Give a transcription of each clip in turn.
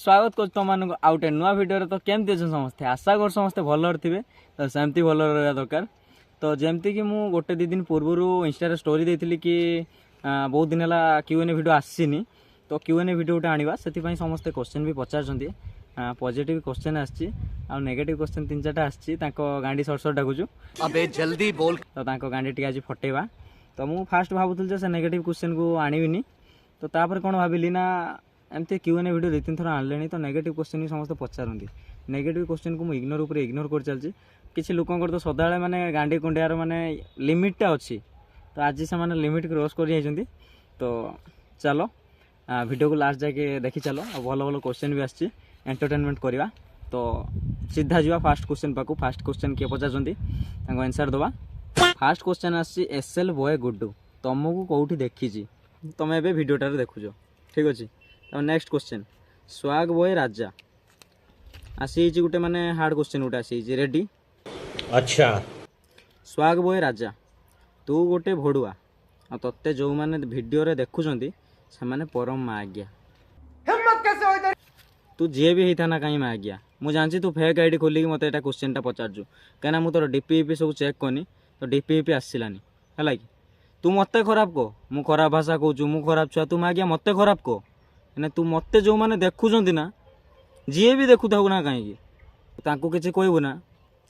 स्वागत कर तुम आउ गोटे नुआ भिडियो तो केमती अच्छे समस्ते आशा कर समस्ते भल थे तो सेमती भल रहा दरकार। तो जमती कि मुझे गोटे दी दिन पूर्वर इंस्टा स्टोरी देती कि बहुत दिन है Q&A भिडियो आसनी तो Q&A भिडियो गोटे आने से समस्ते क्वेश्चन भी पचार पॉजिटिव क्वेश्चन आसी नेगेटिव क्वेश्चन 3-4टा आसी गांडी सर्ट सर्ट डाकुचु अबे जल्दी बोल तो गांडी टी आज फटेवा। तो मुझे फास्ट भावुल से नेगेटिव क्वेश्चन को आणविनी तो तापर कौन भाविली ना एमती Q&A भिडियो 2-3 थर आने तो नेगेटिव क्वेश्चन भी समस्त पचारती नेगेटिव क्वेश्चन को मुझे इग्नोर कर चलती किसी लोक तो सदा माने गांडी कुंडियार माने लिमिटटा अच्छी तो आज से लिमिट क्रॉस कर तो चलो वीडियो को लास्ट जाके देखी चलो भल भल क्वेश्चन भी आसी एंटरटेनमेंट करवा। तो सीधा जावा फास्ट क्वेश्चन पाक फास्ट क्वेश्चन किए पचार आंसर दवा। फास्ट क्वेश्चन आसी SL बॉय गुड्डू तुमको कौटी देखी तुम ए भिडियोटार देखुच ठीक अच्छे। तो नेक्स्ट क्वेश्चन स्वाग बॉय राजा आसी गोटे माने हार्ड क्वेश्चन गोटे आसी रेडी। अच्छा स्वाग बॉय राजा तू गोटे भड़ुआ और तत्ते जो मैंने भिडियो देखुंट से परम माँ आज्ञा तू जी भी होता ना कहीं माँ आज्ञा मुझे जानची तू फेक आईडी खोलिकी मत एटा क्वेश्चन पचारजु कहीं मुझे तोर DP सब चेक करनी तो DP आसलानी है कि तू मत खराब कह मु खराब भाषा कहूँ मु खराब छुआ तू माँ आज्ञा मत खराब कह ना तू मत जो मैंने देखुंट ना जी भी देखु था ना कहीं किसी कहबू ना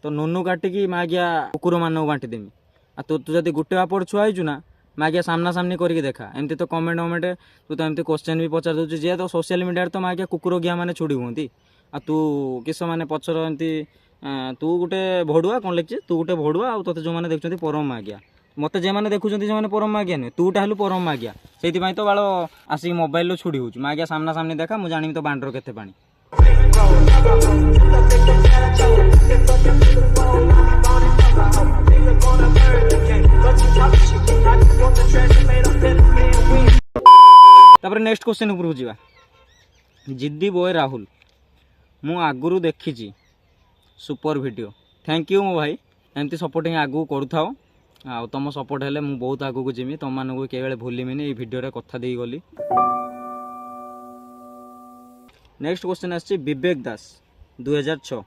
तो नुनु काटिकी माँ आज्ञा कुकुर मानक बांटीदेमी आ तू जब गोटे बापड़ छुआईचु ना माँ आज्ञा सामना सामनी करके देखा एमती तो कमेंट वमेंट तू तो एमती क्वेश्चन भी पचार दूसरी जी तो सोशल मीडिया तो माँ आज्ञा कुकुर ज्ञा मैंने छुड़ी हूँ आ तू किस मैंने पचर एमती तू गोटे भड़ुआ कौन लिखी तू गोटे भड़ुआ आ तो जो मैंने देखुं परम माँ आज्ञा मत जे मैंने देखुं से परम माँ आज्ञा नुहे तूटा हेलु परम माँ आज्ञा से तो बाल आसिक मोबाइल छुड़ी हूँ माँ आज्ञा सामना सामनी देखा मुझे जानी तो बांडर केते पानी। तापर नेक्स्ट क्वेश्चन ऊपर जावा जिद्दी बॉय राहुल मु आगुरु देखी सुपर वीडियो थैंक यू मो भाई एमती सपोर्टिंग आगू करूथाओ आ तुम सपोर्ट हेले मु बहुत आगू को जिमी तुम मानक के भूलिमिनी ये वीडियो कथा दे गली। नेक्स्ट क्वेश्चन आछि विवेक दास 2006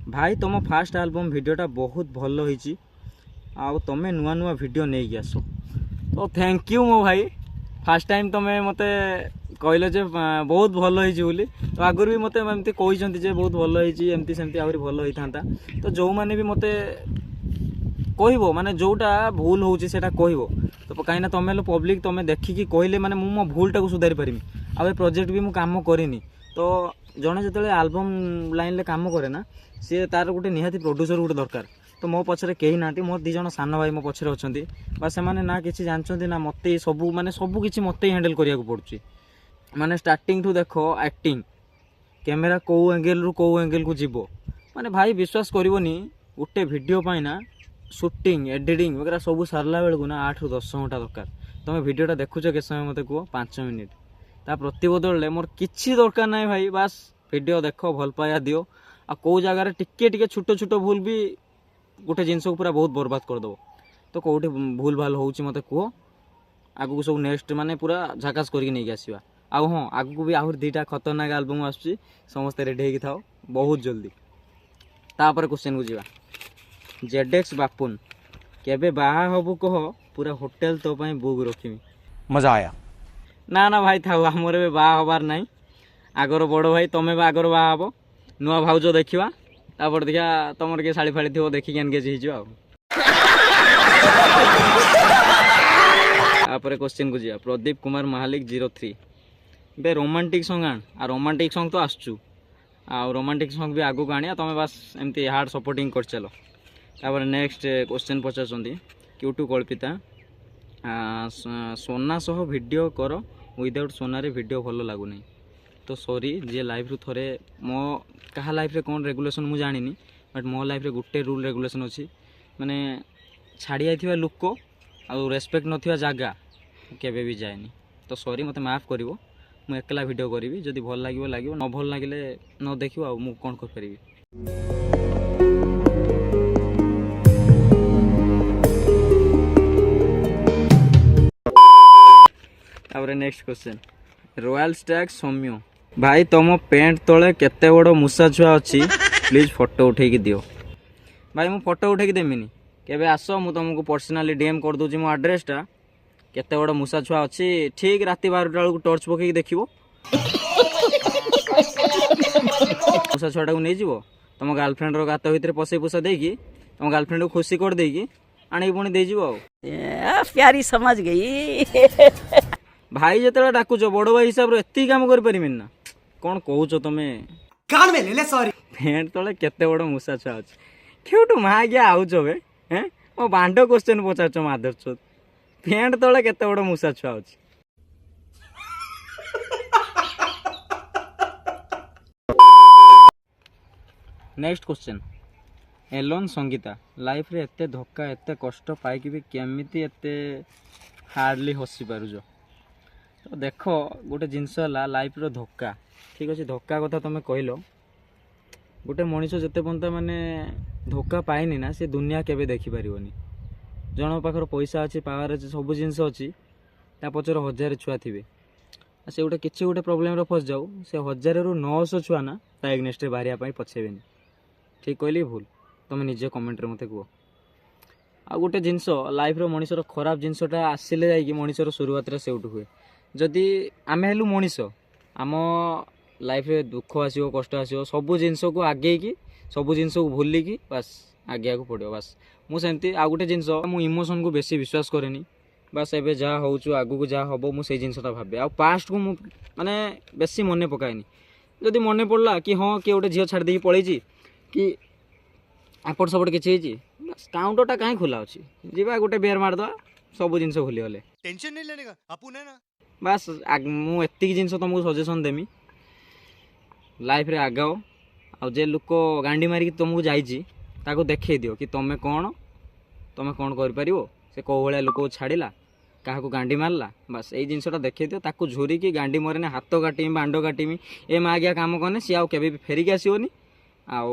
भाई तुम फास्ट एल्बम वीडियोटा बहुत भल होईची आ तुम नुआ नुआ वीडियो नहीं गि आस तो थैंक यू मो भाई फास्ट टाइम तुम मते कहल जे बहुत भल होईची तो आगुरी भी मते एमती कहते जे बहुत भल होईची एमती सेमती आहरी भल होईथांता तो जो माने भी मते कहबो माने जोटा भूल होउची सेटा कहबो तो कहीं तुम पब्लिक तुम देखिकी कहले माने मु मो भूलटा को सुधारी पारिमी आ प्रोजेक्ट भी मु काम करिनी तो जड़े जो आल्बम लाइन में काम करे ना सी तार गोटे निहाती प्रोड्यूसर गोटे दरकार तो मो पछरे कहीं ना मोर 2 जण सान भाई मो पछरे अच्छे बा से ना किसी जानते ना मत सबू माने सबू किसी मत हैंडल करिया पड़ुची माने स्टार्टिंग ठू देख एक्टिंग कैमेरा कौ एंगल रु कौ एंगल को जीवो माने भाई विश्वास करनी गोटे वीडियो ना शूटिंग एडिटिंग वगैरह सब सारा बेलू ना 8 ରୁ 10 घंटा दरकार तुम वीडियोटा देखुच के समय मत कह 5 मिनिट ता प्रतिबदल मोर किसी दरकार ना भाई बास वीडियो देख भल पाया दियो आ कौ जगार टिके छोट छोट भूल भी गोटे जिनस को पूरा बहुत बर्बाद करदेव तो कौटे भूल भाल हो मत कह आगू सब नेक्स्ट माने पूरा झाकास करके नहीं आसवा आ हाँ आगू भी आहरी 2टा खतरनाक एल्बम आसुची समस्ते रेडी होगी थाओ बहुत जल्दी। तापर क्वेश्चन को जावा जेडेक्स बापुन केबे बाहा हबु कह पूरा होटेल तो पाई बुक रखिमी मजा आया ना ना भाई था आमर ए बाहा हबार नाई आगर बड़ भाई तुम्हें आगर बाहा हब नुआ भाउज देखा तापर देखा तुम किए शाड़ी फाड़ी थो देखिक एनगेज हो। क्वेश्चन को जा प्रदीप कुमार महालिक 03 बे रोमांटिक सॉन्ग आन आ रोमांटिक सॉन्ग तो आसचु आ रोमांटिक सॉन्ग भी आगू आनिया तुम बास एमती हार्ड सपोर्टिंग कर चलो। तापर नेक्स्ट क्वेश्चन पचार क्यूटू कल्पिता सोना सह वीडियो कर विदाउट सोनारे वीडियो भल लगुनि तो सॉरी जी लाइफ रु थोड़े मो कहा लाइफ रे कौन रेगुलेशन मुझे जानी बट मो लाइफ रे गुटे रूल रेगुलेशन अच्छी माने छाड़ी आइथिबा लोक आ रेस्पेक्ट नथिबा जागा केबे भी जाएनी तो सॉरी मते माफ करिवो मु एकला वीडियो करी जदि भल लागिवो लागिवो न भल लागिले न देखिवो आ मु कोन कर परिबी। तापर नेक्स्ट क्वेश्चन रॉयल स्टैग सौम्य भाई तुम पेंट तले केते बड़ मूसा छुआ अच्छी प्लीज फोटो उठेकी दियो। भाई मु फोटो उठेकी देमिनी केबे आस मु तुमको पर्सनाली डीएम कर दूची मो एड्रेसटा केते बड़ मूसा छुआ अच्छी ठीक राति 12टा बेलू टर्च पकईकी देखिबो मूसा छुआटा को नहीं जीवो तुम गर्लफ्रेंड रो गात भितर पसई पुसा देकी तुम गर्लफ्रेंड को खुशी कर देकी आनी पुणी देजिवो आ प्यारी समझ गई। भाई जिते डाकुच बड़ भाई हिसाब रे एति काम कर परिमिन ना कौन कहूच तमे कान में ले ले सॉरी। पेंट तले केते बड़ मूसा छुआ अच्छी क्योंटू माँ क्या आउच बे हैं मो बांड क्वेश्चन पचार माधर चोद पेंट तले केते बड़ मूसा छुआ अच्छी। नेक्स्ट क्वेश्चन एलोन संगीता लाइफ रे एते धक्का एते कष्ट पाइकी भी केमिति एते हार्डली हसी पारुज तो देख गोटे जिनस है लाइफ रो धक्का ठीक अच्छे धक्का कथा तुम कहल गोटे मनीष जिते पर्यंत माने धोखा पाइनी ना से दुनिया केबे देखिपारनी जन पाखर पैसा अच्छी पावर अच्छे सब जिनस अच्छी ता पचर 1000 छुआ थे से गोटे किसी गोटे प्रोब्लेम फस जाऊ से 1000 रु 900 छुआ ना ता एग्नेस्ट बाहर पछेबेनि ठीक कहली भूल तुम निजे कमेंट रे मते कह आ गोटे जिनस लाइफ रो मनीषर खराब जिनसटा आसिले जाइए मनीषर शुरुआत रे सेउट हुए जदि आमे हेलु मनीष आम लाइफ रे दुख आसो कष्ट आसो सब जिनस को आगे की सब जिनस को भूलिकी बास आगे को पड़ो बास मुझे आ गोटे जिनस मु इमोशन को बेसी विश्वास करेनि बास एबे जहाँ होचु आगु को जहाँ हम मुझे जिनसटा भावे आ पास्ट को मु माने बेसी मन पकाएनि जदि मन पड़ला कि हाँ किए गोटे झील छाड़ देकी पलैची कि एपट सपट किसी काउंटरटा कहीं खोला अच्छी जीवा गोटे बेयर मारदा सब जिन भूली गले टेंशन नहीं लेने का अपन है ना बास मुझे जिन तुमको सजेसन देमी लाइफ रे आगाओ आ जे लोक गांडी मारिक तुमको जाइए देखे दियो कि तुम्हें कौन कर से कौ भाया लोक छाड़ा क्या गांडी मारला बास यही जिनसा देखे दियो ताकू झुरिकी गांडी मरेने हाथ काटमी बांड काटमी ए माँ आज्ञा काम कने सी आउ केबे फेरिक आसोनी आउ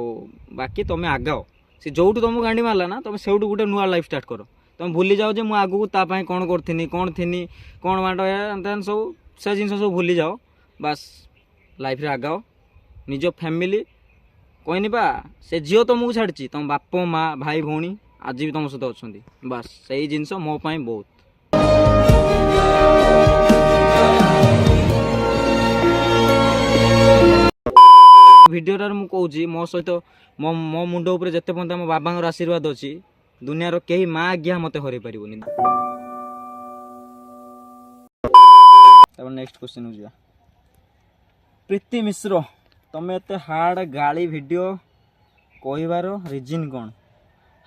बाकी तुम्हें आगाओ से जो तुमको गांडी मारला ना तुम से गोटे नुआ लाइफ स्टार्ट कर तुम भूली जाओ जे मुझे आगू तापाई कौन करथिनी कौन थी कौन बांड सब से जिन सब भूली जाओ बास लाइफ रे आगाओ निज फैमिली कहनी बा से झील तुमको छाड़ी तुम बाप माँ भाई भौणी आज भी तुम सहित अच्छा बास से जिनस मो पाई बहुत भिडियोटार मु कहूँ मो सहित मो मुंड उपर जिते पर्यंत मो बाबा आशीर्वाद अच्छी दुनियार कहीं माँ आज्ञा मत हर पारनी। नेक्स्ट क्वेश्चन हो जा प्रीति मिश्र तुम एत हार्ड गाली वीडियो कहबार रिजन कौन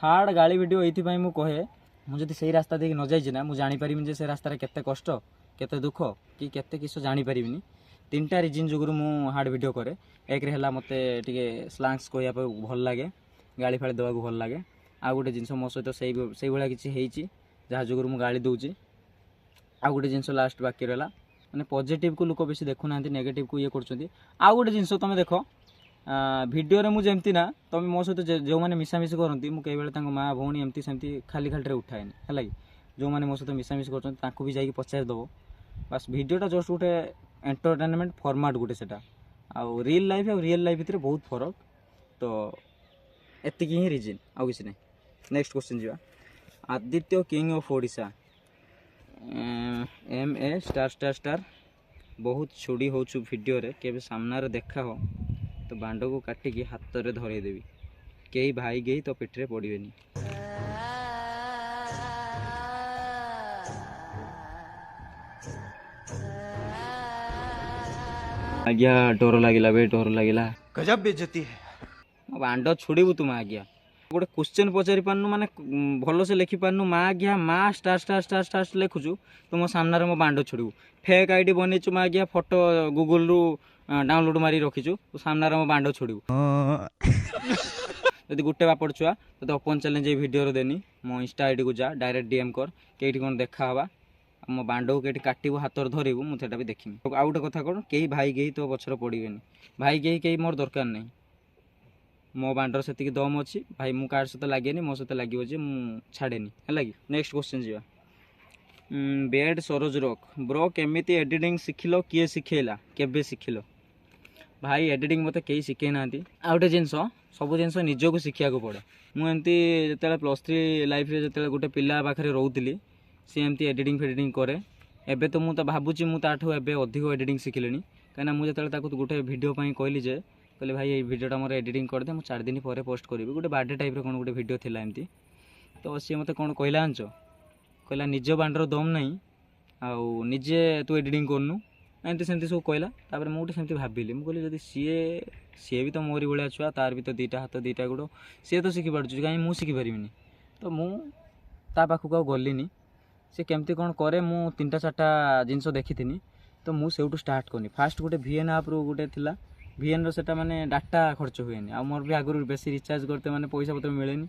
हार्ड गाली वीडियो ये मु कहे मुझे से रास्ता देख न जाइए ना मुझे जानीपारि से रास्तार केते कष्ट केते दुख कि केते किस जानीपारि 3टा रिजन जुगुरु मु हार्ड वीडियो करे एक है मते टिके स्लांग्स कहवा भल लगे गाड़ी फाड़ी देवाक भल लगे आ गोटे जिनस मो सहित से भाया किसी जहाँ जुगुरु मु गाड़ी दूची आ गोटे जिनस लास्ट बाकी रहा मैंने पॉजिटिव को लोक बेसी देखुना नेगेटिव को ये कर गोटे जिनस तुम देख भिडियो मुझे एमती ना तुम मो सहित जो मैंने मिसामिशी करती मुझे कई माँ भौणी एमती सेमती खाली खाली उठाएनि है जो मैंने मो सहित मिसामिशी कर भी जाकि पचारिदेव बास भिडियोटा जस्ट गोटे एंटरटेनमेंट फॉर्मेट गोटे से आउ रियल लाइफ और रियल लाइफ भितर बहुत फरक तो एति ही रिजन आउ किसी नहीं। नेक्स्ट क्वेश्चन जी Aditya king of Odisha MA *** बहुत छुड़ी होचु वीडियो रे केबे सामना रे देखा हो तो बांड को काटिकी हाथ रे धरे देवी कई भाई गई तो पिठरे पड़िबेनी। आज्ञा डर लगिला बे डर लगिला गजब बेइज्जती है बांड छुड़बू तुम आज्ञा गोटे क्वेश्चन पचारि पारनु माने भल से लिखि पारनु माँ आज्ञा माँ *** लिखुचु तुम सामने मो बांड छुड़बू फेक आईडी बनईचु माँ आज्ञा फोटो गूगल रु डाउनलोड मारी रखीचु तो सामने मो बांड छुड़बू यदि गोटे बापड़ छुआ तो ओपन चैलेंज वीडियो देनी मो इंस्टा आईडी को जा डायरेक्ट डीएम कर कई कौन देखा हवा मो बांड को कहीं काटू हाथ धरबू मुझे भी देखी आउ गोटे कथा कौन कई भाई गई तो पचर पड़ेनि भाई गई कई मोर दरकार नहीं मो बांडर से दम अच्छी भाई मु कार सहित लगे मो सहित लगे छाड़े है। नेक्स्ट क्वेश्चन जी बेड सरोज रॉक ब्रो केमिति एडिटिंग शिखिल किए शिखेला केबे शिखिल भाई एडिटिंग मते कई शिखे ना आ गोटे जिनस सब जिनस निजको शिखा पड़े मुझे जो +3 लाइफ जो गोटे पिला पाखे रोली सी एमती एडिटिंग फेडिटिंग करे एबे तो मुझे भावुँ मुझे अधिक एडिटिंग शिखिले कहीं मुझे गोटे वीडियो कहली जे कहले भाई ये वीडियोटा मोर एडिटिंग करदे मुझे 4 दिन पर पोस्ट करी गोटे बर्थडे टाइप कौन गोटे वीडियो थिला एमती तो सी मत कौन कहला आंच कहला निज बांडर दम नहीं आउ निजे तू एडिटिंग करनु एमती सेमती सब कहला तापर मुझे सेमती भाविली मुझे कहली सी भी तो मोरी भाया छुआ तार भी तो 2टा हाथ 2टा गोड़ सी तो शिखि पार्छ कहीं मुझे शिखिपारि तो मुझा पाखक गलिनी सी केमती कौन करे मु 3टा 4टा जिनस देखी तो मुझे स्टार्ट करनी फास्ट गोटे VN आप गोटे थिला VN सेटा माने डाटा खर्च हुए आ मोर भी आगुरी बेसी रिचार्ज करते माने पैसा पत्र मिले 1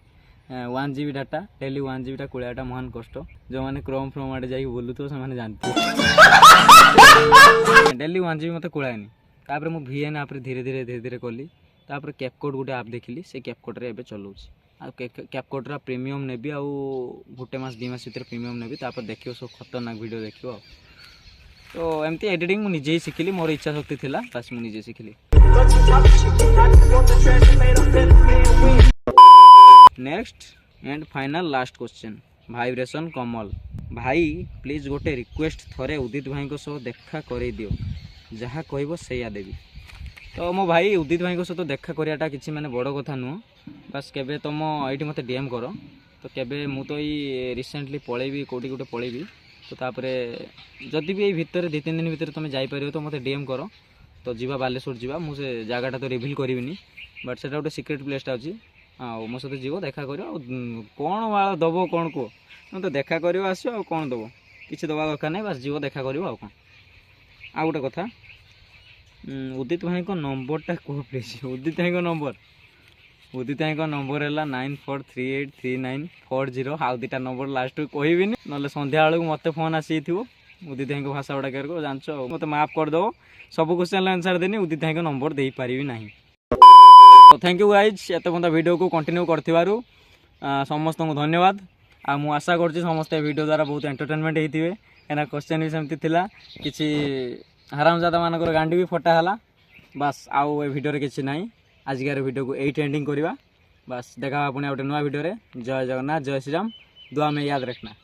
GB डाटा डेली 1 GB टा कुड़ाटा महान कष्ट जो मैंने क्रोम फ्रोम आड़े जाइए बोलू तो से जानते डेली 1 GB मत कुड़ाएनी तापर मु VN आप धीरे धीरे कली तापर कैपकट गोटे आप देखिली से कैपकट रे एबे चलाउछि आ कैपकट रा प्रीमियम नेबी आ गोटे मास 2 मास भीतर प्रीमियम नेबी तापर देखियो सब खतरनाक वीडियो देखियो तो एमती एडिटिंग मु निजे ही शिखिली मोर इच्छा शक्ति थिला बस मु निजे शिखिली next and final last question vibration Kamal भाई प्लीज गोटे रिक्वेस्ट थरे उदित भाई को सह देखा करे दियो जहाँ कहब सैया देवी तो मो भाई उदित भाई को सह तो देखा करियाटा किछि माने बड़ कथा नुह बस केबे तुम ये मते डीएम करो तो केबे मु तो ये रिसेंटली पळेबी कोटी गोटे पळेबी तो तापरे जदि भी भितर 2-3 दिन भितर तुम जापर तो मत डीएम कर तो जीवा बालेश्वर जीवा मुझे जगटा तो रिविल करी बट से गोटे सिक्रेट प्लेसटा अच्छी आउ मो सहित जीव देखा कर कौन वाला दब कौन कह तो देखा कर आस कौन दब किसी दबा दरकार नहीं बस जीव देखा कर कौन आ गोटे कथा उदित भाई को नंबरटा कह प्लीज उदित भाई को नंबर है 94383940 आउ 2टा नंबर लास्ट कहबी ना संध्या बेलू मत फोन आसी उदित भाई को भाषा गुड़ा कर जानच मत माफ करदेव सब क्वेश्चन आंसर देनी उदित भाई को नंबर दे पारि ना तो थैंक यू गाइज एत पर्यटन वीडियो को कंटिन्यू कर समस्त को धन्यवाद आ मु आशा कर समस्ते वीडियो द्वारा बहुत एंटरटेनमेंट होते कहीं क्वेश्चन भी सेमती थिला किसी हरामजादा मानकर गांडी भी फटा है बस आउ ए वीडियो किसी ना आजिकार वीडियो को एट एंडिंग करवा बस देखा पुणी गोटे नुआ वीडियो जय जगन्नाथ जय श्रीराम दुआ में याद रखना।